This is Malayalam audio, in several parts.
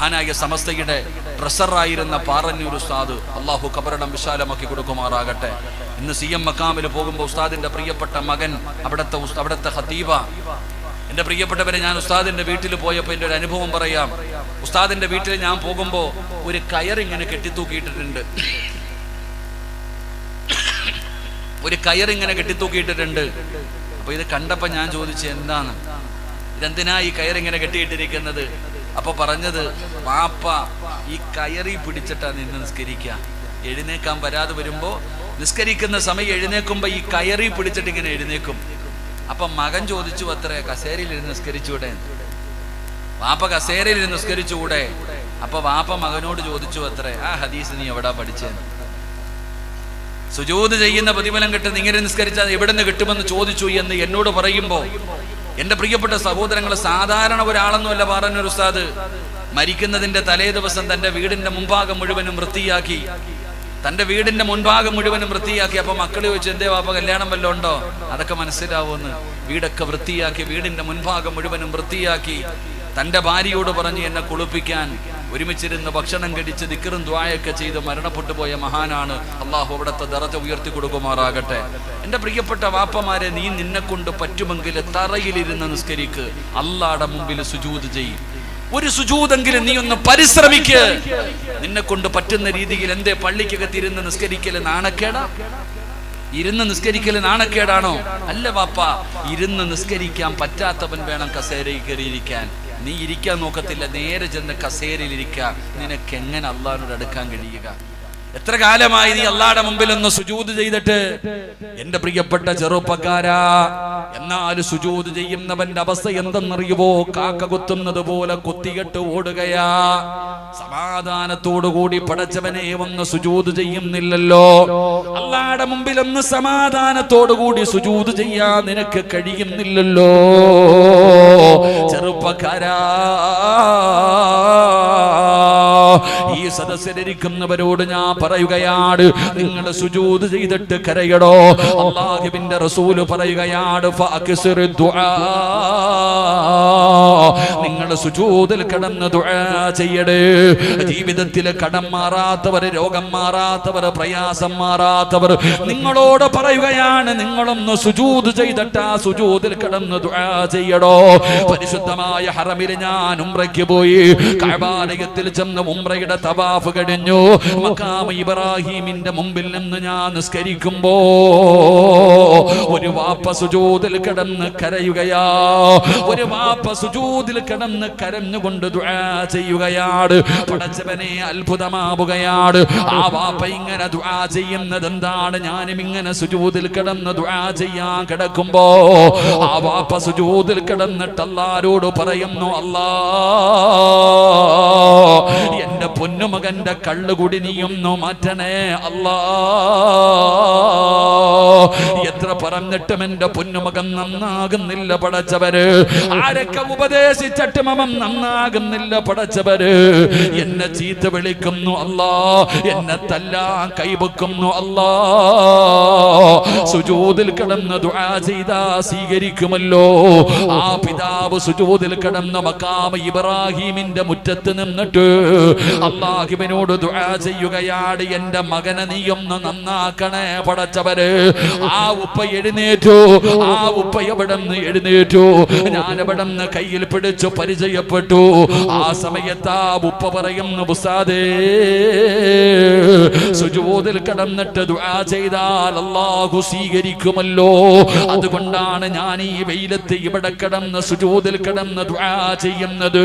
മഹാനായ സമസ്തയുടെ ട്രഷറായിരുന്ന പാറന്നൂർ ഉസ്താദ്, അള്ളാഹു ഖബറിടം വിശാലമാക്കി കൊടുക്കുമാറാകട്ടെ. ഇന്ന് CM മക്കാമിൽ പോകുമ്പോൾ ഉസ്താദിന്റെ പ്രിയപ്പെട്ട മകൻ അവിടുത്തെ ഖതീബ, എൻ്റെ പ്രിയപ്പെട്ടവരെ, ഞാൻ ഉസ്താദിന്റെ വീട്ടിൽ പോയപ്പോൾ എൻ്റെ ഒരു അനുഭവം പറയാം. ഉസ്താദിന്റെ വീട്ടിൽ ഞാൻ പോകുമ്പോൾ ഒരു കയറിങ്ങനെ കെട്ടിത്തൂക്കിയിട്ടിട്ടുണ്ട്. അപ്പൊ ഇത് കണ്ടപ്പോ ഞാൻ ചോദിച്ചു, എന്താണ് ഇതെന്തിനാ ഈ കയറിങ്ങനെ കെട്ടിയിട്ടിരിക്കുന്നത്? അപ്പൊ പറഞ്ഞത്, വാപ്പ ഈ കയറി പിടിച്ചിട്ടാ നിന്ന് നിസ്കരിക്കുക. എഴുന്നേക്കാൻ വരാതെ വരുമ്പോ നിസ്കരിക്കുന്ന സമയം എഴുന്നേക്കുമ്പോ ഈ കയറി പിടിച്ചിട്ട് ഇങ്ങനെ എഴുന്നേക്കും. അപ്പൊ മകൻ ചോദിച്ചു, അത്ര കസേരയിൽ നിസ്കരിച്ചൂടെ? വാപ്പ കസേരയിൽ നിസ്കരിച്ചുകൂടെ? അപ്പൊ വാപ്പ മകനോട് ചോദിച്ചു, അത്ര ആ ഹദീസ് നീ എവിടാ പഠിച്ചേന്ന്? സുജൂദ് ചെയ്യുന്ന പ്രതിഫലം കിട്ടുന്ന ഇങ്ങനെ നിസ്കരിച്ചാൽ എവിടെ നിന്ന് കിട്ടുമെന്ന് ചോദിച്ചു എന്ന് എന്നോട് പറയുമ്പോ, എന്റെ പ്രിയപ്പെട്ട സഹോദരങ്ങൾ, സാധാരണ ഒരാളൊന്നുമല്ല പാറന്നൂർ ഉസ്താദ്. മരിക്കുന്നതിന്റെ തലേ ദിവസം തന്റെ വീടിന്റെ മുൻഭാഗം മുഴുവനും വൃത്തിയാക്കി. അപ്പൊ മക്കള് ചോദിച്ചു, എന്തേ വാപ്പ കല്യാണം വല്ലതും ഉണ്ടോ? അതൊക്കെ മനസ്സിലാവുമെന്ന്. വീടൊക്കെ വൃത്തിയാക്കി, വീടിന്റെ മുൻഭാഗം മുഴുവനും വൃത്തിയാക്കി. തന്റെ ഭാര്യയോട് പറഞ്ഞ് എന്നെ കുളിപ്പിക്കാൻ ഒരുമിച്ചിരുന്ന് ഭക്ഷണം കഴിച്ച് ദിക്റും ദുആയൊക്കെ ചെയ്ത് മരണപ്പെട്ടു പോയ മഹാനാണ്. അള്ളാഹു അവിടുത്തെ ദറജ ഉയർത്തി കൊടുക്കുമാറാകട്ടെ. എന്റെ പ്രിയപ്പെട്ട വാപ്പമാരെ, നീ നിന്നെ കൊണ്ട് പറ്റുമെങ്കിൽ തറയിലിരുന്ന് നിസ്കരിക്ക്, അള്ളാഹുടെ മുമ്പിൽ സുജൂദ് ചെയ്യും. ഒരു സുജൂദെങ്കിലും നീ ഒന്ന് പരിശ്രമിക്ക്. നിന്നെ കൊണ്ട് പറ്റുന്ന രീതിയിൽ. എന്തേ പള്ളിക്കകത്ത് ഇരുന്ന് നിസ്കരിക്കല് നാണക്കേടാ? ഇരുന്ന് നിസ്കരിക്കല് നാണക്കേടാണോ? അല്ല വാപ്പ, ഇരുന്ന് നിസ്കരിക്കാൻ പറ്റാത്തവൻ വേണം കസേരയിൽ കയറിയിരിക്കാൻ. നീ ഇരിക്കാൻ നോക്കത്തില്ല, നേരെ ചെന്ന് കസേരയിൽ ഇരിക്കാം. നിനക്ക് എങ്ങനെ അള്ളാഹിനോട് അടുക്കാൻ കഴിയുക? എത്ര കാലമായി നീ അള്ളാഹുടെ മുമ്പിൽ ഒന്ന് സുജൂദ് ചെയ്തിട്ട്? എന്റെ പ്രിയപ്പെട്ട ചെറുപ്പക്കാരാ, എന്നാൽ സുജൂദ് ചെയ്യുന്നവന്റെ അവസ്ഥ എന്തെന്നറിയുവോ? കാക്ക കുത്തുന്നത് പോലെ കുത്തികെട്ട് ഓടുകയാ. സമാധാനത്തോടുകൂടി പടച്ചവനെ ഒന്ന് സുജൂദ് ചെയ്യുന്നില്ലല്ലോ. അള്ളാഹുടെ മുമ്പിൽ ഒന്ന് സമാധാനത്തോടുകൂടി സുജൂദ് ചെയ്യാൻ നിനക്ക് കഴിയുന്നില്ലല്ലോ. ചെറുപ്പക്കാരാ, ഈ സദസ്സിലിരിക്കുന്നവരോട് ഞാൻ പറയുകയാണ്, നിങ്ങൾ സുജൂദ് ചെയ്തിട്ട് കരയടോ. അല്ലാഹുവിന്റെ റസൂല് പറയുകയാണ്, ഫഅക്സിറു ദുആ, നിങ്ങൾ സുജൂദിൽ കിടന്ന് ദുആ ചെയ്യടേ. ജീവിതത്തിൽ കടം മാറാത്തവർ, രോഗം മാറാത്തവർ, പ്രയാസം മാറാത്തവർ, നിങ്ങളോട് പറയുകയാണ്, നിങ്ങളൊന്ന് സുജൂദ് ചെയ്തിട്ട് ആ സുജൂദിൽ കിടന്ന് ദുആ ചെയ്യടോ. പരിശുദ്ധമായ ഹറമിൽ ഞാൻ ഉംറയ്ക്ക് പോയി. കഅബാലയത്തിൽ ചെന്ന് ഉംറയുടെ തവാഫ് കഴിഞ്ഞു. മഖാം ഇബ്രാഹിമിന്റെ മുമ്പിൽ നിന്ന് ഞാൻ നിസ്കരിക്കുമ്പോ ഒരു വാപ്പ സുജൂദിൽ കിടന്ന് കരയുകയാ. ഒരു വാപ്പ സുജൂദിൽ കിടന്ന് കരഞ്ഞുകൊണ്ട് ദുആ ചെയ്യുകയാണ്. പടച്ചവനെ, അത്ഭുതമാവുകയാണ്. ആ വാപ്പ ഇങ്ങനെ ദുആ ചെയ്യുന്നത് എന്താണ്? ഞാനും ഇങ്ങനെ സുജൂദിൽ കിടന്ന് ദുആ ചെയ്യാൻ കിടക്കുമ്പോ ആ വാപ്പ സുജൂദിൽ കിടന്നിട്ട് അല്ലാഹുവോട് പറയുന്നു, അല്ലാ, എന്റെ പൊന്നുമകന്റെ കള്ളുകുടി നീയൊന്നു മാറ്റണേ അല്ലാ. എത്ര പറഞ്ഞിട്ടും എന്റെ പൊന്നുമകൻ നന്നാകുന്നില്ല പടച്ചവര്. ആരൊക്കെ ഉപദേശിച്ചിട്ടും അവൻ നന്നാകുന്നില്ല പടച്ചവര്. എന്നെ ചീത്ത വിളിക്കുന്നു അല്ലാ, എന്നെ തല്ലാൻ കൈവെക്കുന്നു അല്ലാ. സുജൂദിൽ കിടന്ന് ദുആ ചെയ്താ സ്വീകരിക്കുമല്ലോ. ആ പിതാവ് സുജൂദിൽ കിടന്ന മഖാം ഇബ്രാഹിമിന്റെ മുറ്റത്ത് നിന്നിട്ട് അല്ലാഹുവിനോട് ദുആ ചെയ്യുകയാണ്, എന്റെ മകനെ നീയൊന്ന് നന്നാക്കണേ പടച്ചവര്. ആ ഉപ്പ എഴുന്നേറ്റു. ആ ഉപ്പ എവിടെന്ന് എഴുന്നേറ്റു. ഞാൻ എവിടെന്ന് കയ്യിൽ പിടിച്ചു പരിചയപ്പെട്ടു. ആ സമയത്ത് ആ ഉപ്പ പറയുന്നു, ഉസ്താദേ, സുജൂദിൽ കിടന്നിട്ട് ദുആ ചെയ്താൽ അല്ലാഹു സ്വീകരിക്കുമല്ലോ. അതുകൊണ്ടാണ് ഞാൻ ഈ വെയിലത്ത് ഇവിടെ കിടന്ന് സുജൂദിൽ കിടന്ന് ദുആ ചെയ്യുന്നത്.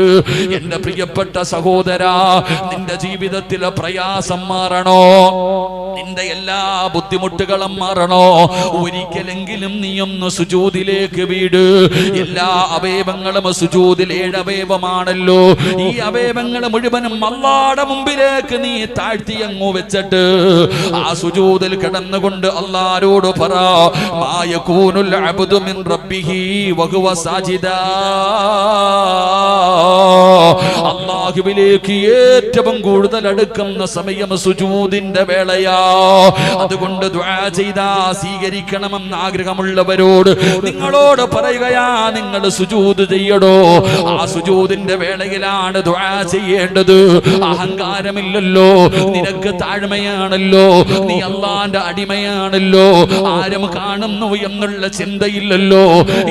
എന്റെ പ്രിയപ്പെട്ട സഹോദരാ, നിന്റെ ജീവിതത്തിലെ പ്രയാസം മാറണോ? നിന്റെ എല്ലാ ബുദ്ധിമുട്ടുകളും മാറണോ? ഒരിക്കലെങ്കിലും നീയൊന്ന് സുജൂദിലേക്ക് വീട്. എല്ലാ അവയവങ്ങളും സുജൂദിൽ 7 അവയവമാണല്ലോ. ഈ അവയവങ്ങൾ മുഴുവനും അല്ലാഹുവിന്റെ മുമ്പിലേക്ക് നീ താഴ്ത്തി അങ്ങ് വെച്ചിട്ട് ആ സുജൂദിൽ കിടന്നുകൊണ്ട് അല്ലാഹുവോട് പറ, മാ യകൂനുൽ അബ്ദു മിൻ റബ്ബിഹി വഹുവ സാജിദാ. അല്ലാഹുവിലേക്ക് ഏറ്റവും കൂടുതൽ അടുക്കുന്ന സമയം സുജൂദിന്റെ വേളയാ. അതുകൊണ്ട് ദുആ ചെയ്താ സ്വീകരിക്കണമെന്ന് ആഗ്രഹമുള്ളവരോട് നിങ്ങളോട് പറയുകയാ, നിങ്ങൾ സുജൂദ് ചെയ്യടോ. ആ സുജൂദിന്റെ വേളയിലാണ് ദുആ ചെയ്യേണ്ടത്. അഹങ്കാരമില്ലല്ലോ, നിനക്ക് താഴ്മയാണല്ലോ, നീ അല്ലാഹുവിന്റെ അടിമയാണല്ലോ, ആരും കാണുന്നു എന്നുള്ള ചിന്തയില്ലല്ലോ.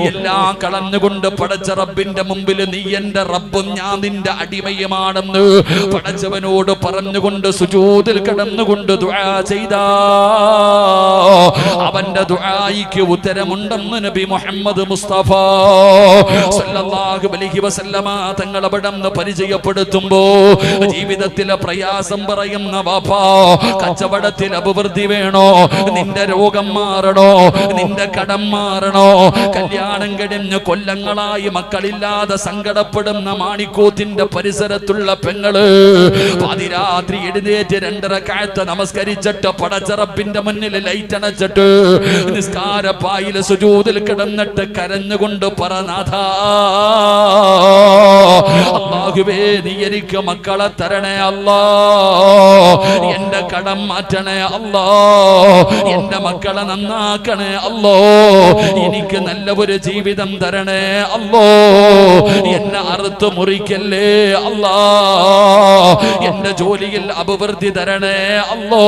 എല്ലാം കളഞ്ഞുകൊണ്ട് പടച്ച റബ്ബിന്റെ മുമ്പിൽ നീ എന്റെ റബ്ബും ഞാൻ നിന്റെ അടിമയുമാണെന്ന് പടച്ചവനോട് പറഞ്ഞുകൊണ്ട് സുജൂദിൽ കിടന്നുകൊണ്ട് ദുആ ചെയ്താ അവന്റെ ദുആയിക്ക് ഉത്തരമുണ്ടെന്ന് നബി മുഹമ്മദ് മുസ്തഫ സല്ലല്ലാഹു അലൈഹി വസല്ലമ തങ്ങൾ അവിടുന്ന് പരിചയപ്പെടുത്തുമ്പോ ജീവിതത്തിലെ പ്രയാസം പറയുന്ന വാപ്പാ, കച്ചവടത്തിൽ അഭിവൃദ്ധി വേണോ, നിന്റെ രോഗം മാറണോ, നിന്റെ കടം മാറണോ, കല്യാണം കഴിഞ്ഞ് കൊല്ലങ്ങളായി മക്കളില്ലാതെ സങ്കടപ്പെടുന്ന മാണിക്കോത്തിന്റെ പരിസരത്തുള്ള പെങ്ങള് പാതിരാത്രി എഴുന്നേറ്റ് 2 റക്അത്ത് നമസ്കരിച്ചിട്ട് പടച്ച റബ്ബിന്റെ മുന്നിൽ ലൈറ്റ് അണച്ചിട്ട് നിസ്കാരപ്പായിൽ സുജൂദിൽ കിടന്നിട്ട് കരഞ്ഞുകൊണ്ട് പറനാഥാ, അല്ലാഹുവേ നീ എനിക്ക് മക്കളെ തരണേ അല്ലാ, എന്റെ കടം മാറ്റണേ അല്ലാ, എന്റെ മക്കളെ നന്നാക്കണേ അല്ലോ, എനിക്ക് നല്ല ഒരു ജീവിതം തരണേ അല്ലോ, എന്നെ അറുത്ത് മുറിക്കല്ലേ അല്ലാ, എന്റെ ജോലിയിൽ അഭിവൃദ്ധി തരണേ അല്ലോ,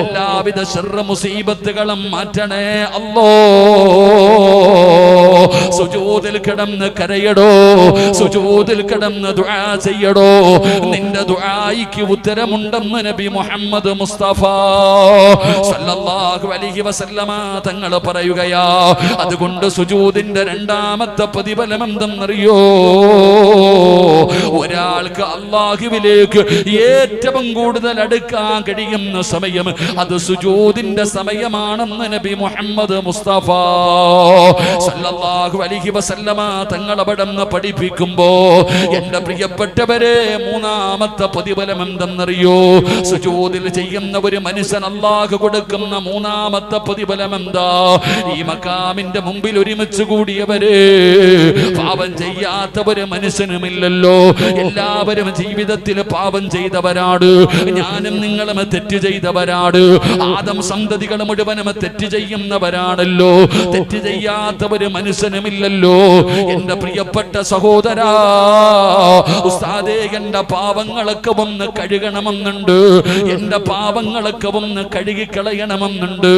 എല്ലാവിധ ശർറ് മുസീബത്തുകളും മാറ്റണേ അല്ലോ. സുജൂദിൽ കിടന്ന് കരയടോ, സുജൂദിൽ കിടന്ന് ദുആ ചെയ്യടോ, നിന്റെ ദുആയിക്ക് ഉത്തരമുണ്ടെന്ന് നബി മുഹമ്മദ് മുസ്തഫ സല്ലല്ലാഹു അലൈഹി വസല്ലമ തങ്ങൾ പറയുകയാ. അതുകൊണ്ട് സുജൂദിന്റെ രണ്ടാമത്തെ പ്രതിഫലം എന്തെന്നറിയോ? ഒരാൾക്ക് അല്ലാഹുവിലേക്ക് ഏറ്റവും കൂടുതൽ അടുക്കാൻ കഴിയുന്ന സമയം അത് സുജൂദിന്റെ സമയമാണെന്ന് നബി മുഹമ്മദ് മുസ്തഫ സല്ലല്ലാഹു അലൈഹി വസല്ലമ തങ്ങൾ അവിടുന്ന് പഠിപ്പിക്കുമ്പോ എന്റെ പ്രിയപ്പെട്ടവരെ, മൂന്നാമത്തെ പ്രതിഫലം എന്തെന്നറിയോ? സുജൂദിൽ ചെയ്യുന്ന ഒരു മനുഷ്യൻ അല്ലാഹു കൊടുക്കുന്ന മൂന്നാമത്തെ പ്രതിഫലം എന്താ? ഈ മഖാമിന്റെ മുമ്പിൽ ഒരുമിച്ച് കൂടിയവരെ, പാപം ചെയ്യാത്ത ഒരു മനുഷ്യനുമില്ലല്ലോ. എല്ലാവരും ജീവിതത്തിൽ പാപം ചെയ്തവരാണ്. ഞാനും നിങ്ങളും തെറ്റ് ചെയ്തവരാണ്. ആദം സന്തതികൾ മുഴുവനും തെറ്റ് ചെയ്യുന്നവരാണല്ലോ. തെറ്റ് ചെയ്യാത്ത ഒരു മനുഷ്യനുമില്ലല്ലോ. എന്റെ പ്രിയപ്പെട്ട സഹോദരാ, ഉസ്താദേ, എന്റെ പാപങ്ങളൊക്കെ ഒന്ന് കഴുകണമെന്നുണ്ട്, എന്റെ പാപങ്ങളൊക്കെ ഒന്ന് കഴുകിക്കളയണമെന്നുണ്ട്,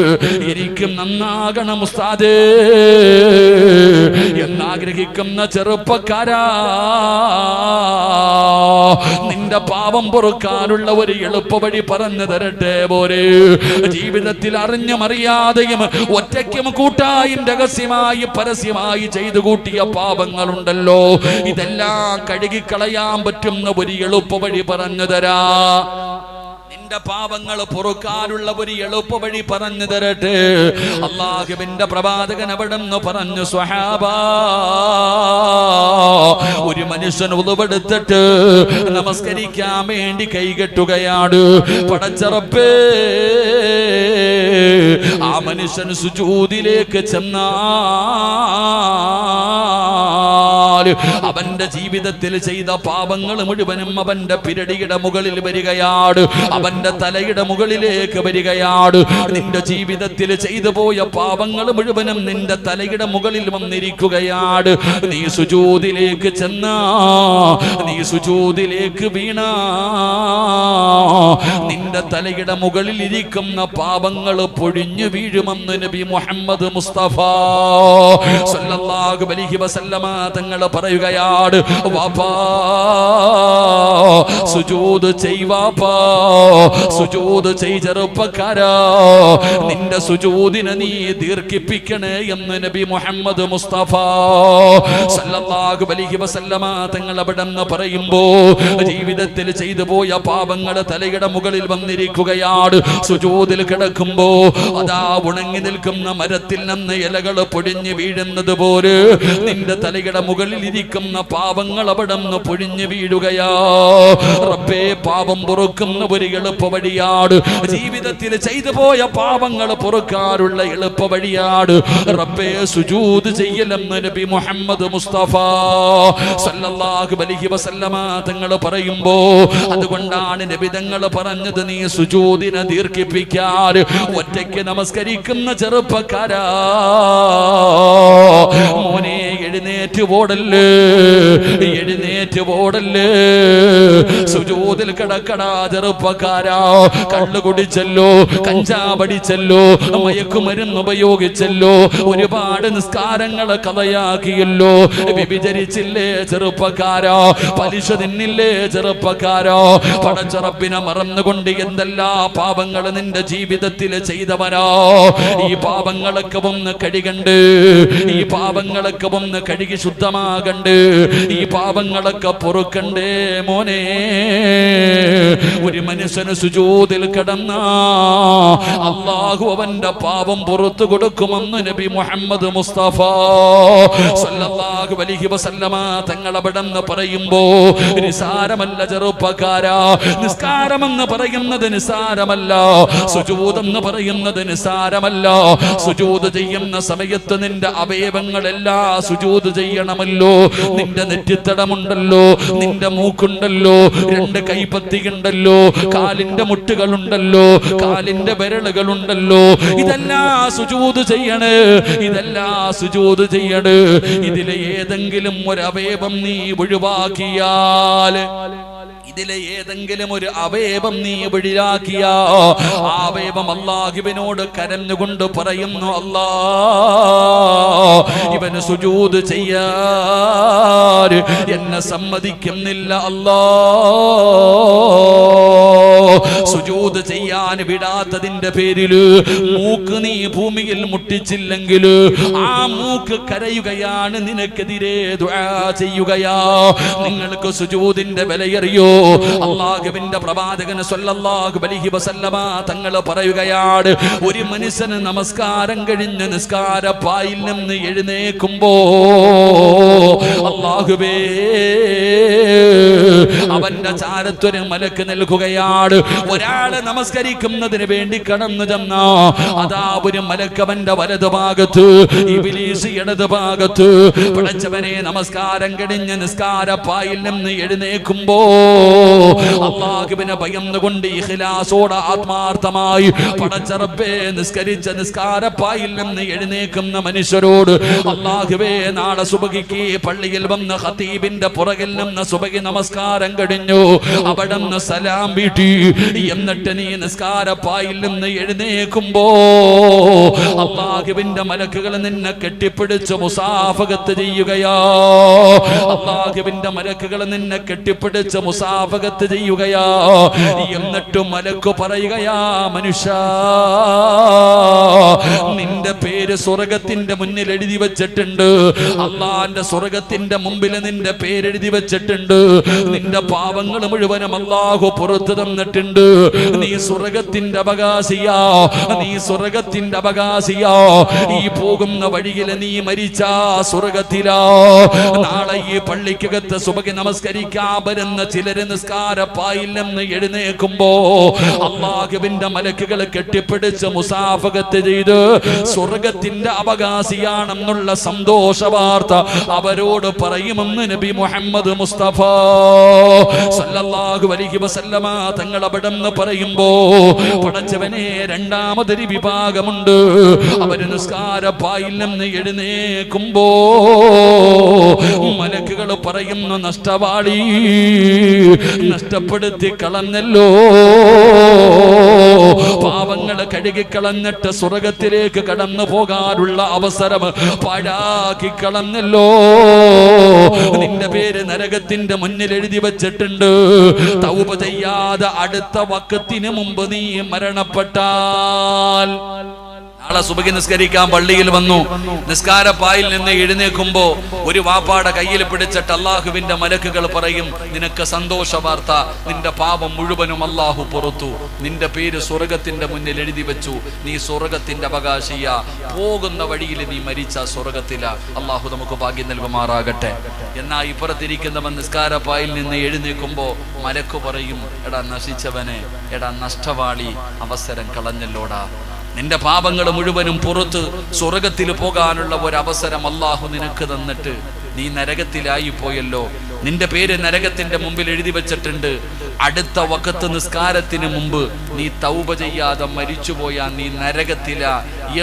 എനിക്കും നന്നാകണം ഉസ്താദേ എന്നാഗ്രഹിക്കുന്ന ചെറുപ്പക്കാരാ, നിന്റെ പാപം പൊറുക്കാനുള്ള ഒരു എളുപ്പവഴി പറഞ്ഞു തരട്ടെ പോരെ. ജീവിതത്തിൽ അറിഞ്ഞും അറിയാതെയും ഒറ്റയ്ക്കും കൂട്ടായും രഹസ്യമായി പരസ്യമായി ചെയ്തു കൂട്ടിയ പാപങ്ങളുണ്ടല്ലോ, ഇതെല്ലാം കഴുകിക്കളയാൻ പറ്റുന്ന ഒരു എളുപ്പവഴി പറഞ്ഞു തരാ. നിന്റെ പാപങ്ങൾ പൊറുക്കാനുള്ള ഒരു എളുപ്പവഴി പറഞ്ഞു തരട്ടെ. അല്ലാഹുവിന്റെ പ്രവാചകൻ അവിടുന്ന് പറഞ്ഞു, സ്വഹാബാ, ഒരു മനുഷ്യൻ ഉളുവെടുത്തിട്ട് നമസ്കരിക്കാൻ വേണ്ടി കൈകെട്ടുകയാണ്. പടച്ച റബ്ബേ, ആ മനുഷ്യൻ സുജൂദിലേക്ക് ചെന്നാൽ അവന്റെ ജീവിതത്തിൽ ചെയ്ത പാപങ്ങൾ മുഴുവനും അവന്റെ പിരടിയുടെ മുകളിൽ വരികയാണ്, അവന്റെ തലയുടെ മുകളിലേക്ക് വരികയാണ്. നിന്റെ ജീവിതത്തിൽ ചെയ്തു പോയ പാപങ്ങൾ മുഴുവനും നിന്റെ തലയുടെ മുകളിൽ വന്നിരിക്കുകയാണ്. നീ സുജൂദിലേക്ക് ചെന്നാ, നീ സുജൂദിലേക്ക് വീണാ, നിന്റെ തലയുടെ മുകളിൽ ഇരിക്കുന്ന പാപങ്ങൾ പൊഴിഞ്ഞു വീഴുമെന്ന് നബി മുഹമ്മദ് മുസ്തഫ സല്ലല്ലാഹു അലൈഹി വസല്ലമ തങ്ങൾ പറയുകയാണ്. വാപ്പാ, സുജൂദ് ചെയ് വാപ്പാ, സുജൂദ് ചെയ് ചെറുപ്പക്കാരാ, നിന്റെ സുജൂദിനെ നീ ദീർഘിപ്പിക്കണേ എന്ന് നബി മുഹമ്മദ് മുസ്തഫ സല്ലല്ലാഹു അലൈഹി വസല്ലമ തങ്ങൾ അവിടുന്ന് പറയുമ്പോ ജീവിതത്തിൽ ചെയ്തു പോയ പാപങ്ങൾ തലയുടെ മുകളിൽ വന്നിരിക്കുകയാണ്. സുജൂദിൽ കിടക്കുമ്പോ അതാ ഉണങ്ങി നിൽക്കുന്ന മരത്തിൽ നിന്ന് ഇലകൾ പൊടിഞ്ഞു വീഴുന്നത് പോലെ നിന്റെ തലയുടെ മുകളിൽ കബറുകളിലിരിക്കുന്ന പാപങ്ങൾ അവിടുന്ന് പൊഴിഞ്ഞു വീഴുകയാ റബ്ബേ. പാപം പൊറുക്കുന്ന ഒരു എളുപ്പ വഴിയാണ്, ജീവിതത്തിൽ ചെയ്തു പോയ പാപങ്ങൾ പൊറുക്കാനുള്ള എളുപ്പ വഴിയാണ് റബ്ബേ സുജൂദ് ചെയ്യലെന്ന് നബി മുഹമ്മദ് മുസ്തഫ സല്ലല്ലാഹു അലൈഹി വസല്ലമ തങ്ങൾ പറയുമ്പോ, അതുകൊണ്ടാണ് നബി തങ്ങൾ പറഞ്ഞത്, നീ സുജൂദിനെ ദീർഘിപ്പിക്കാൻ. ഒറ്റയ്ക്ക് നമസ്കരിക്കുന്ന ചെറുപ്പക്കാരാ, മോനെ എഴുന്നേറ്റ് ഓടല്ലേ, എഴുന്നേറ്റ് ഓടല്ലേ, സുജൂദിൽ കിടക്കടാ ചെറുപ്പക്കാരാ. കള്ളു കുടിച്ചല്ലോ, കഞ്ചാവടിച്ചല്ലോ, മയക്കുമരുന്ന് ഉപയോഗിച്ചല്ലോ, ഒരുപാട് നിസ്കാരങ്ങളെ കഥയാക്കിയല്ലോ, വ്യഭിചരിച്ചില്ലേ ചെറുപ്പക്കാരാ, പലിശ തിന്നില്ലേ ചെറുപ്പക്കാരാ, പടച്ച റബ്ബിനെ മറന്നുകൊണ്ട് എന്തെല്ലാ പാപങ്ങൾ നിന്റെ ജീവിതത്തിൽ ചെയ്തവരാ. ഈ പാപങ്ങളൊക്കെ ഒന്ന് കഴുകണ്ട്, ഈ പാപങ്ങളൊക്കെ ഒന്ന് കഴുകി ശുദ്ധമാകണ്ട്, ഈ പാപങ്ങളൊക്കെ പൊറുക്കണ്ടേ മോനെ. ഒരു മനുഷ്യന് സുജൂദിൽ കിടന്ന അല്ലാഹു അവന്റെ പാപം പുറത്തു കൊടുക്കുമെന്ന് നബി മുഹമ്മദ് മുസ്തഫ സല്ലല്ലാഹു അലൈഹി വസല്ലമ തങ്ങൾ അവിടെന്ന് പറയുമ്പോ, നിസാരമല്ല ചെറുപ്പക്കാരാ, നിസ്കാരമെന്ന് പറയുന്നത് നിസാരമല്ല, സുജൂദ് എന്ന് പറയുന്നത് നിസാരമല്ല. സുജൂദ് ചെയ്യുന്ന സമയത്ത് നിന്റെ അവയവങ്ങളെല്ലാം സുജൂദ് ചെയ്യണമല്ലോ. നിന്റെ നെറ്റിത്തടമുണ്ടല്ലോ, നിന്റെ മൂക്കുണ്ടല്ലോ, രണ്ട് കൈപ്പത്തിയുണ്ടല്ലോ, കാലിന്റെ മുട്ടുകളുണ്ടല്ലോ, കാലിന്റെ വിരലുകളുണ്ടല്ലോ, ഇതെല്ലാം സുജൂദ് ചെയ്യണേ, ഇതെല്ലാം സുജൂദ് ചെയ്യണേ. ഇതിലെ ഏതെങ്കിലും ഒരു അവയവം നീ ഒഴിവാക്കിയാൽ, ഇതിലെ ഏതെങ്കിലും ഒരു അവയവം നീ ഒഴിവാക്കിയ ആ അവയവം അല്ലാഹുവിനോട് കരഞ്ഞുകൊണ്ട് പറയുന്നു, അല്ലാ ഇവന് സുജൂദ് ചെയ്യാൻ എന്നെ സമ്മതിക്കുന്നില്ല അല്ലാ. സുജൂദ് ചെയ്യാൻ വിടാത്തതിന്റെ പേരില് മൂക്ക് നീ ഭൂമിയിൽ മുട്ടിച്ചില്ലെങ്കിൽ ആ മൂക്ക് കരയുകയാണ്, നിനക്കെതിരെ ദുആ ചെയ്യുകയാ. നിങ്ങൾക്ക് സുജൂദിന്റെ വിലയറിയോ? അല്ലാഹുവിന്റെ പ്രവാചകൻ സ്വല്ലല്ലാഹു അലൈഹി വസല്ലമ തങ്ങൾ പറയുകയാണ്, ഒരു മനുഷ്യന് നമസ്കാരം കഴിഞ്ഞ് നിസ്കാരപ്പായിൽ നിന്ന് എഴുന്നേൽക്കുമ്പോ അല്ലാഹുവേ അവന്റെ ചാരത്തൊരു മലക്ക് നൽകുകയാണ്. ഒരാള് നമസ്കരിക്കുന്നതിന് വേണ്ടി കടന്നു ചെന്ന അതാ ഒരു മലക്ക് അവന്റെ വലതു ഭാഗത്ത്, ഇബ്ലീസ് ഇടതു ഭാഗത്ത്. പടച്ചവനെ, നമസ്കാരം കഴിഞ്ഞ് നിസ്കാരപ്പായിൽ നിന്ന് എഴുന്നേൽക്കുമ്പോ അല്ലാഹുവിനെ ഭയന്നുകൊണ്ട് ഇഖ്ലാസോടെ ആത്മാർത്ഥമായി പടച്ച റബ്ബേ നിസ്കരിച്ച നിസ്കാരപ്പായിൽ നിന്ന് എഴുന്നേൽക്കുന്ന മനുഷ്യരോട്, അല്ലാഹുവേ നാളെ സുബഹിക്ക് പള്ളിയിൽ വന്ന് ഖതീബിന്റെ പുറകിൽ നിന്ന് സുബഹി നമസ്കാരം കഴിഞ്ഞു, അവിടെ നിന്ന് സലാം വീട്ടി, എന്നിട്ട് നീ നിസ്കാരപ്പായിൽ നിന്ന് എഴുന്നേൽക്കുമ്പോ അല്ലാഹുവിന്റെ മലക്കുകൾ നിന്നെ കെട്ടിപ്പിടിച്ച് മുസാഫഹത്ത് ചെയ്യുകയാ. അല്ലാഹുവിന്റെ മലക്കുകൾ നിന്നെ കെട്ടിപ്പിടിച്ച് മുസാഫഹത്ത് ചെയ്യുകയാ. എന്നിട്ട് മലക്ക് പറയുകയാ, മനുഷ്യ നിന്റെ പേര് സ്വർഗത്തിന്റെ മുന്നിൽ എഴുതി വെച്ചിട്ടുണ്ട്, അള്ളാന്റെ സ്വർഗത്തിന്റെ മുമ്പിൽ നിന്റെ പേരെഴുതി വെച്ചിട്ടുണ്ട്, നിന്റെ പാവങ്ങൾ മുഴുവനും അല്ലാഹു പുറത്തു തന്നിട്ടുണ്ട്, നീ സ്വർഗത്തിന്റെ അവകാശിയാ, നീ സ്വർഗത്തിന്റെ അവകാശിയാ. ഈ പോകുന്ന വഴിയിൽ നീ മരിച്ചാ സ്വർഗത്തിലാ. നാളെ ഈ പള്ളിക്കകത്ത് സുബഹി നമസ്കരിക്കാൻ വരുന്ന ചിലര് നിസ്കാരപ്പായിൽ നിന്ന് എഴുന്നേൽക്കുമ്പോ അല്ലാഹുവിന്റെ മലക്കുകൾ കെട്ടിപ്പിടിച്ച് മുസാഫഹത്ത് ചെയ്ത് സ്വർഗത്തിന്റെ അവകാശിയാണെന്നുള്ള സന്തോഷ വാർത്ത അവരോട് പറയുമെന്ന് നബി മുഹമ്മദ് മുസ്തഫ സല്ലല്ലാഹു അലൈഹി വസല്ലമ തങ്ങൾ അവിടെന്ന് പറയുമ്പോ, പടച്ചവനെ, രണ്ടാമതൊരു വിഭാഗമുണ്ട്. അവര് നിസ്കാരപ്പായിൽ നിന്ന് എഴുന്നേൽക്കുമ്പോ മലക്കുകൾ പറയുന്നു, നഷ്ടവാളി, നഷ്ടപ്പെടുത്തി കളഞ്ഞല്ലോ, പാവങ്ങൾ കഴുകിക്കളഞ്ഞിട്ട് സ്വർഗത്തിലേക്ക് കടന്നു പോകാനുള്ള അവസരം പാഴാക്കി കളഞ്ഞല്ലോ, നിന്റെ പേര് നരകത്തിന്റെ മുന്നിൽ എഴുതി വെച്ചിട്ടുണ്ട്, തൗബ ചെയ്യാതെ അടുത്ത വഖത്തിന് മുമ്പ് നീ മരണപ്പെട്ടാൽ നാളെ സുബഹി നിസ്കരിക്കാൻ പള്ളിയിൽ വന്നു. നിസ്കാരപ്പായിൽ നിന്ന് എഴുന്നേൽക്കുമ്പോ ഒരു വാപ്പാടെ കയ്യിൽ പിടിച്ചിട്ട് അള്ളാഹുവിന്റെ മലക്കുകൾ പറയും, നിനക്ക് സന്തോഷ വാർത്ത, നിന്റെ പാപം മുഴുവനും അള്ളാഹു പുറത്തു, നിന്റെ പേര് സ്വർഗത്തിന്റെ മുന്നിൽ എഴുതി വെച്ചു, നീ സ്വർഗത്തിന്റെ അവകാശിയ, പോകുന്ന വഴിയിൽ നീ മരിച്ച സ്വർഗത്തില. അള്ളാഹു നമുക്ക് ഭാഗ്യം നൽകുമാറാകട്ടെ. എന്നാ ഇപ്പുറത്തിരിക്കുന്നവൻ നിസ്കാരപ്പായിൽ നിന്ന് എഴുന്നേൽക്കുമ്പോ മലക്ക് പറയും, എടാ നശിച്ചവനെ, എടാ നഷ്ടവാളി, അവസരം കളഞ്ഞല്ലോടാ, നിന്റെ പാപങ്ങൾ മുഴുവനും പുറത്ത് സ്വർഗത്തിൽ പോകാനുള്ള ഒരവസരം അള്ളാഹു നിനക്ക് തന്നിട്ട് നീ നരകത്തിലായി പോയല്ലോ, നിന്റെ പേര് നരകത്തിന്റെ മുമ്പിൽ എഴുതി വെച്ചിട്ടുണ്ട്, അടുത്ത വഖത്ത് നിസ്കാരത്തിന് മുമ്പ് നീ തൗബ ചെയ്യാതെ മരിച്ചുപോയാൽ നീ നരകത്തില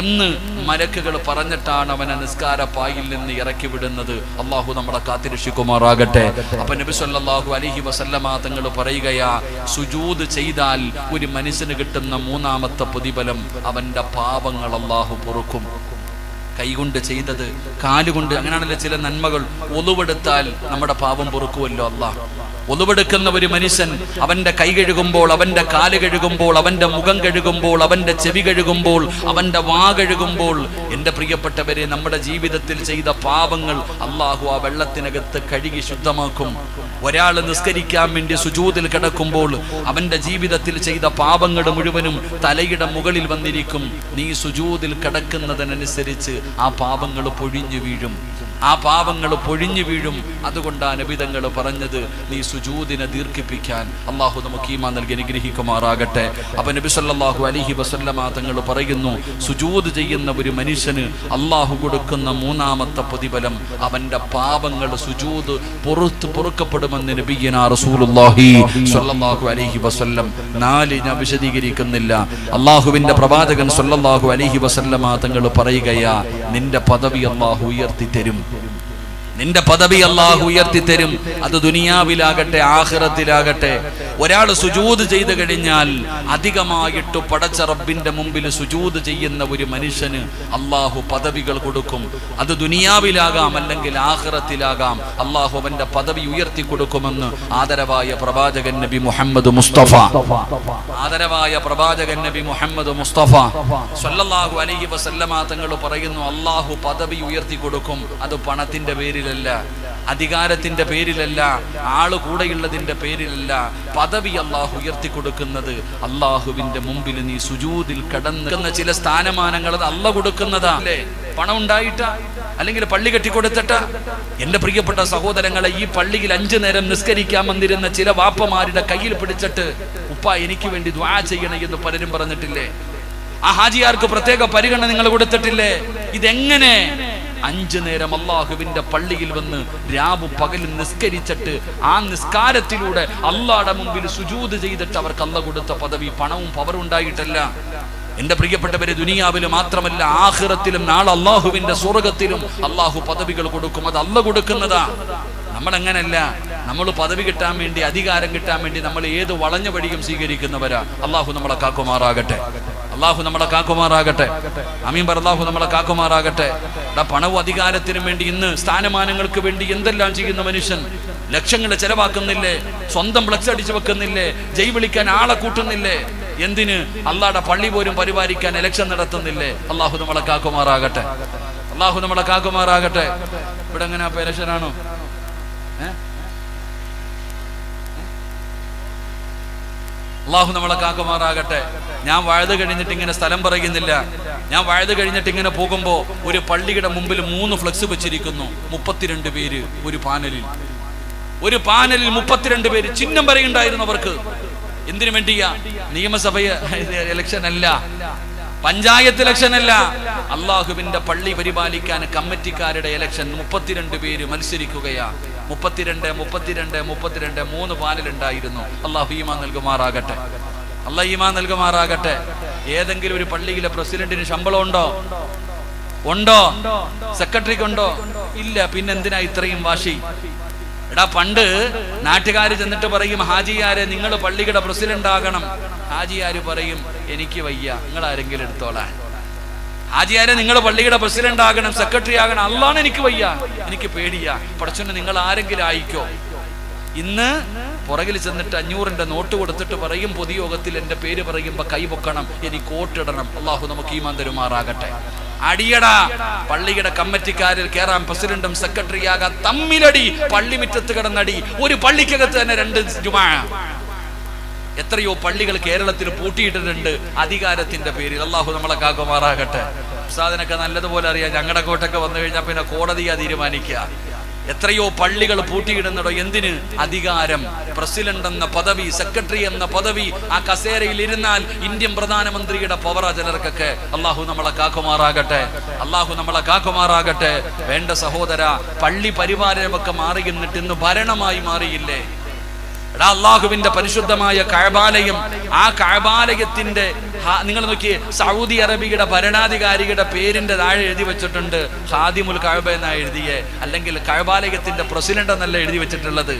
എന്ന് മലക്കുകൾ പറഞ്ഞിട്ടാണ് അവനെ നിസ്കാരപ്പായിൽ നിന്ന് ഇറക്കി വിടുന്നത്. അള്ളാഹു നമ്മളെ കാത്തിരക്ഷിക്കുമാറാകട്ടെ. അപ്പൊ നബി സല്ലല്ലാഹു അലൈഹി വസല്ലമ തങ്ങൾ പറയുകയാ, സുജൂദ് ചെയ്താൽ ഒരു മനുഷ്യന് കിട്ടുന്ന മൂന്നാമത്തെ പ്രതിഫലം അവന്റെ പാപങ്ങൾ അള്ളാഹു പൊറുക്കും. കൈകൊണ്ട് ചെയ്തത്, കാലുകൊണ്ട്, അങ്ങനെയാണല്ലോ ചില നന്മകൾ. ഒളുവെടുത്താൽ നമ്മുടെ പാപം പൊറുക്കുമല്ലോ അല്ലാഹ്. ഒളുവെടുക്കുന്ന ഒരു മനുഷ്യൻ അവന്റെ കൈ കഴുകുമ്പോൾ, അവന്റെ കാല് കഴുകുമ്പോൾ, അവന്റെ മുഖം കഴുകുമ്പോൾ, അവന്റെ ചെവി കഴുകുമ്പോൾ, അവന്റെ വാ കഴുകുമ്പോൾ, എൻ്റെ പ്രിയപ്പെട്ടവരെ, നമ്മുടെ ജീവിതത്തിൽ ചെയ്ത പാപങ്ങൾ അള്ളാഹു ആ വെള്ളത്തിനകത്ത് കഴുകി ശുദ്ധമാക്കും. ഒരാൾ നിസ്കരിക്കാൻ വേണ്ടി സുജൂദിൽ കിടക്കുമ്പോൾ അവന്റെ ജീവിതത്തിൽ ചെയ്ത പാപങ്ങൾ മുഴുവനും തലയുടെ മുകളിൽ വന്നിരിക്കും. നീ സുജൂദിൽ കിടക്കുന്നതിനനുസരിച്ച് ആ പാപങ്ങൾ പൊഴിഞ്ഞു വീഴും, ആ പാപങ്ങൾ പൊഴിഞ്ഞു വീഴും. അതുകൊണ്ടാണ് നബി തങ്ങൾ പറഞ്ഞത്, നീ സുജൂദിനെ ദീർഘിപ്പിക്കാൻ. അള്ളാഹു നമുക്ക് ഈമാൻ നൽകി അനുഗ്രഹിക്കുമാറാകട്ടെ. അപ്പൊ നബി സല്ലല്ലാഹു അലൈഹി വസല്ലമ തങ്ങൾ പറയുന്നു, സുജൂദ് ചെയ്യുന്ന ഒരു മനുഷ്യന് അള്ളാഹു കൊടുക്കുന്ന മൂന്നാമത്തെ പ്രതിഫലം അവന്റെ പാപങ്ങൾ സുജൂദ് പൊറുക്കപ്പെടുമെന്ന് നബിയനാ റസൂലുള്ളാഹി സ്വല്ലല്ലാഹു അലൈഹി വസല്ലം. 4 ഞാൻ വിശദീകരിക്കുന്നില്ല. അള്ളാഹുവിന്റെ പ്രവാചകൻ സ്വല്ലല്ലാഹു അലൈഹി വസല്ലമ തങ്ങൾ പറയുകയാ, നിന്റെ പദവി അള്ളാഹു ഉയർത്തി തരും, നിന്റെ പദവി അള്ളാഹു ഉയർത്തി തരും. അത് ദുനിയാവിലാകട്ടെ ആഖിറത്തിലാകട്ടെ. ഒരാൾ സുജൂദ് ചെയ്തു കഴിഞ്ഞാൽ അധികമായിട്ട് പടച്ച റബ്ബിന്റെ മുമ്പിൽ സുജൂദ് ചെയ്യുന്ന ഒരു മനുഷ്യന് അള്ളാഹു പദവികൾ കൊടുക്കും. അത് ദുനിയാവിലാകാം അല്ലെങ്കിൽ ആഖിറത്തിലാകാം. അള്ളാഹു അവന്റെ പദവി ഉയർത്തി കൊടുക്കുമെന്ന് ആദരവായ പ്രവാചകൻ നബി മുഹമ്മദ് മുസ്തഫ, ആദരവായ പ്രവാചകൻ നബി മുഹമ്മദ് മുസ്തഫ സ്വല്ലല്ലാഹു അലൈഹി വസല്ലമ തങ്ങൾ പറയുന്നു, അള്ളാഹു പദവി ഉയർത്തി കൊടുക്കും. അത് പണത്തിന്റെ പേരിലല്ല, അധികാരത്തിന്റെ പേരിലല്ല, ആള് കൂടെയുള്ളതിന്റെ പേരിലല്ല. പദവി അള്ളാഹു ഉയർത്തി കൊടുക്കുന്നത് അള്ളാഹുവിന്റെ മുമ്പിൽ നീ സുജൂദിൽ കടന്ന ചില സ്ഥാനമാനങ്ങൾ അത് അള്ളാഹ് കൊടുക്കുന്നതാ. അല്ലേ, പണം ഉണ്ടായിട്ടാ അല്ലെങ്കിൽ പള്ളി കെട്ടിക്കൊടുത്തിട്ടാ? എന്റെ പ്രിയപ്പെട്ട സഹോദരങ്ങളെ, ഈ പള്ളിയിൽ 5 നേരം നിസ്കരിക്കാൻ വന്നിരുന്ന ചില വാപ്പമാരുടെ കയ്യിൽ പിടിച്ചിട്ട്, ഉപ്പ എനിക്ക് വേണ്ടി ദുആ ചെയ്യണേ എന്ന് പലരും പറഞ്ഞിട്ടില്ലേ? ആ ഹാജിയാർക്ക് പ്രത്യേക പരിഗണന നിങ്ങൾ കൊടുത്തിട്ടില്ലേ? ഇതെങ്ങനെ 5 നേരം അള്ളാഹുവിന്റെ പള്ളിയിൽ വന്ന് രാവും പകലും നിസ്കരിച്ചിട്ട് ആ നിസ്കാരത്തിലൂടെ അള്ളാഹുടെ മുമ്പിൽ സുജൂദ് ചെയ്തിട്ട് അവർക്ക് അള്ളാഹ് കൊടുത്ത പദവി പണവും പവറും ഉണ്ടായിട്ടല്ല. എന്റെ പ്രിയപ്പെട്ടവരെ, ദുനിയാവിൽ മാത്രമല്ല ആഖിറത്തിലും നാളെ അള്ളാഹുവിന്റെ സ്വർഗത്തിലും അള്ളാഹു പദവികൾ കൊടുക്കും. അത് അള്ളാഹ് കൊടുക്കുന്നതാ. നമ്മളെങ്ങനല്ല, നമ്മൾ പദവി കിട്ടാൻ വേണ്ടി, അധികാരം കിട്ടാൻ വേണ്ടി നമ്മൾ ഏത് വളഞ്ഞ വഴിയും സ്വീകരിക്കുന്നവരാ. അള്ളാഹു നമ്മളെ കാക്കുമാറാകട്ടെ, അള്ളാഹു നമ്മളെ കാക്കുമാറാകട്ടെ. ആമീൻ പറ. അള്ളാഹു നമ്മളെ കാക്കുമാറാകട്ടെ. പണവും അധികാരത്തിനും വേണ്ടി, ഇന്ന് സ്ഥാനമാനങ്ങൾക്ക് വേണ്ടി എന്തെല്ലാം ചെയ്യുന്ന മനുഷ്യൻ. ലക്ഷങ്ങൾ ചെലവാക്കുന്നില്ലേ? സ്വന്തം ഫ്ലക്സ് അടിച്ചു വെക്കുന്നില്ലേ? ജയ് വിളിക്കാൻ ആളെ കൂട്ടുന്നില്ലേ? എന്തിന്? അള്ളാഹുടെ പള്ളി പോലും പരിപാലിക്കാൻ ഇലക്ഷൻ നടത്തുന്നില്ലേ? അള്ളാഹു നമ്മളെ കാക്കുമാറാകട്ടെ, അള്ളാഹു നമ്മളെ കാക്കുമാറാകട്ടെ. ഇവിടെ എങ്ങനെ അപ്പൊ ഇലക്ഷനാണോ? അള്ളാഹു നമ്മളെ കാക്കുമാറാകട്ടെ. ഞാൻ വഴുത് കഴിഞ്ഞിട്ട് ഇങ്ങനെ സ്ഥലം പറയുന്നില്ല. ഞാൻ വഴുത് കഴിഞ്ഞിട്ട് ഇങ്ങനെ പോകുമ്പോ ഒരു പള്ളിയുടെ മുമ്പിൽ 3 ഫ്ലക്സ് വെച്ചിരിക്കുന്നു. 32 പേര് ഒരു പാനലിൽ, 32 പേര്. ചിഹ്നം പറയുണ്ടായിരുന്നു അവർക്ക്. എന്തിനു വേണ്ടിയാ? നിയമസഭ ഇലക്ഷൻ അല്ല, പഞ്ചായത്ത് ഇലക്ഷൻ അല്ല, അള്ളാഹുവിന്റെ പള്ളി പരിപാലിക്കാൻ കമ്മിറ്റിക്കാരുടെ ഇലക്ഷൻ. 32 പേര് മത്സരിക്കുകയാ. 32 3 പാനലുണ്ടായിരുന്നു. അള്ളാഹു ഈമാൻ നൽകുമാറാകട്ടെ, അള്ളാഹ് ഈമാൻ നൽകുമാറാകട്ടെ. ഏതെങ്കിലും ഒരു പള്ളിയിലെ പ്രസിഡന്റിന് ശമ്പളം ഉണ്ടോ? സെക്രട്ടറിക്കുണ്ടോ? ഇല്ല. പിന്നെന്തിനാ ഇത്രയും വാശി? എടാ, പണ്ട് നാട്ടുകാര് ചെന്നിട്ട് പറയും, ഹാജിയാരെ നിങ്ങൾ പള്ളിയുടെ പ്രസിഡന്റ് ആകണം. ഹാജിയാര് പറയും, എനിക്ക് വയ്യ, നിങ്ങൾ ആരെങ്കിലും എടുത്തോളാൻ. ഹാജിയാരെ നിങ്ങൾ പള്ളിയുടെ പ്രസിഡന്റ് ആകണം, സെക്രട്ടറി ആകണം. അള്ളാണ് എനിക്ക് വയ്യ, എനിക്ക് പേടിയാ. പടച്ചോനെ നിങ്ങൾ ആരെങ്കിലും ആയിക്കോ. ഇന്ന് പുറകിൽ ചെന്നിട്ട് 500-ന്റെ നോട്ട് കൊടുത്തിട്ട് പറയും പൊതുയോഗത്തിൽ എൻ്റെ പേര് പറയുമ്പോ കൈപൊക്കണം, എനിക്ക് കോട്ടിടണം. അള്ളാഹു നമുക്ക് ഈമാൻ തരുമാറാകട്ടെ. അടിയടാ, പള്ളിയുടെ കമ്മിറ്റിക്കാരിൽ കയറാൻ പ്രസിഡന്റും സെക്രട്ടറിയാകാൻ തമ്മിലടി, പള്ളിമുറ്റത്ത് കിടന്നടി. ഒരു പള്ളിക്കകത്ത് തന്നെ 2 ജുമാ. എത്രയോ പള്ളികൾ കേരളത്തിൽ പൂട്ടിയിട്ടിട്ടുണ്ട് അധികാരത്തിന്റെ പേരിൽ. അള്ളാഹു നമ്മളെ കാക്കുമാറാകട്ടെ. ഉസ്താദിനൊക്കെ നല്ലതുപോലെ അറിയാം, ഞങ്ങളുടെ കോട്ടൊക്കെ വന്നു കഴിഞ്ഞാൽ പിന്നെ കോടതിയാ തീരുമാനിക്കുക. എത്രയോ പള്ളികൾ പൂട്ടിയിടുന്നടോ, എന്തിന്? അധികാരം. പ്രസിഡന്റ് എന്ന പദവി, സെക്രട്ടറി എന്ന പദവി, ആ കസേരയിൽ ഇരുന്നാൽ ഇന്ത്യൻ പ്രധാനമന്ത്രിയുടെ പവറാ ചിലർക്കൊക്കെ. അള്ളാഹു നമ്മളെ കാക്കുമാറാകട്ടെ, അള്ളാഹു നമ്മളെ കാക്കുമാറാകട്ടെ. വേണ്ട സഹോദര, പള്ളി പരിപാലനമൊക്കെ മാറി എന്നിട്ട് ഇന്ന് ഭരണമായി മാറിയില്ലേ? അള്ളാഹുവിന്റെ പരിശുദ്ധമായ കഅബാലയം, ആ കഅബാലയത്തിന്റെ നിങ്ങൾ നോക്കിയേ, സൗദി അറേബ്യയുടെ ഭരണാധികാരിയുടെ പേരിന്റെ താഴെ എഴുതി വെച്ചിട്ടുണ്ട് ഖാദിമുൽ കഅബ എന്നാ എഴുതിയേ, അല്ലെങ്കിൽ കഅബാലയത്തിന്റെ പ്രസിഡന്റ് എന്നല്ല എഴുതി വെച്ചിട്ടുള്ളത്.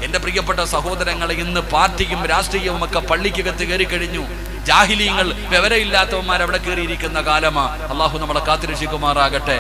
എന്റെ പ്രിയപ്പെട്ട സഹോദരങ്ങളെ, ഇന്ന് പാർട്ടിയും രാഷ്ട്രീയവും ഒക്കെ പള്ളിക്കകത്ത് കയറി കഴിഞ്ഞു. ജാഹിലീങ്ങൾ, വിവരമില്ലാത്തവന്മാർ അവിടെ കയറിയിരിക്കുന്ന കാലമാ. അള്ളാഹു നമ്മളെ കാത്തിരക്ഷിക്കുമാറാകട്ടെ.